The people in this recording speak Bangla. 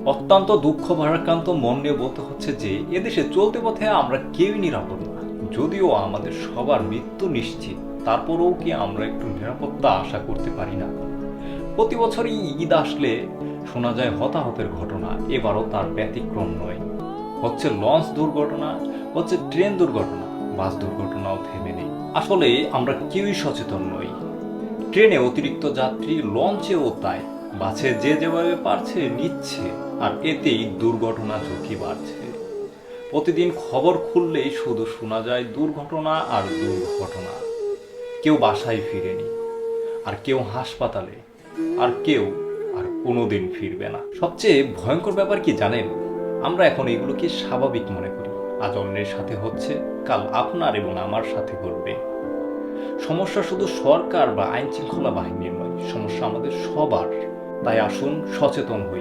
অত্যন্ত দুঃখ ভারাক্রান্ত মন নিয়ে বলতে হচ্ছে যে এদেশে চলতে পথে আমরা কেউই নিরাপদ না। যদিও আমাদের সবার মৃত্যু নিশ্চিত, তারপরেও কি আমরা একটু নিরাপত্তা আশা করতে পারি না? প্রতি বছরই ঈদ আসলে শোনা যায় হতাহতের ঘটনা, এবারও তার ব্যতিক্রম নয়। হচ্ছে লঞ্চ দুর্ঘটনা, হচ্ছে ট্রেন দুর্ঘটনা, বাস দুর্ঘটনাও থেমে নেই। আসলে আমরা কেউই সচেতন নই। ট্রেনে অতিরিক্ত যাত্রী, লঞ্চেও তাই। বাসে যে যেভাবে পারছে নিচ্ছে, আর এতেই দুর্ঘটনা ঝুঁকি বাড়ছে। প্রতিদিন খবর খুললেই শুধু শোনা যায় দুর্ঘটনা আর দুর্ঘটনা। কেউ বাসায় ফিরেনি, আর কেউ হাসপাতালে, আর কেউ আর কোনোদিন ফিরবে না। সবচেয়ে ভয়ঙ্কর ব্যাপার কি জানেন? আমরা এখন এগুলোকে স্বাভাবিক মনে করি। আজ অন্যের সাথে হচ্ছে, কাল আপনার এবং আমার সাথে ঘটবে। সমস্যা শুধু সরকার বা আইন শৃঙ্খলা বাহিনীর নয়, সমস্যা আমাদের সবার। তাই আসুন সচেতন হই।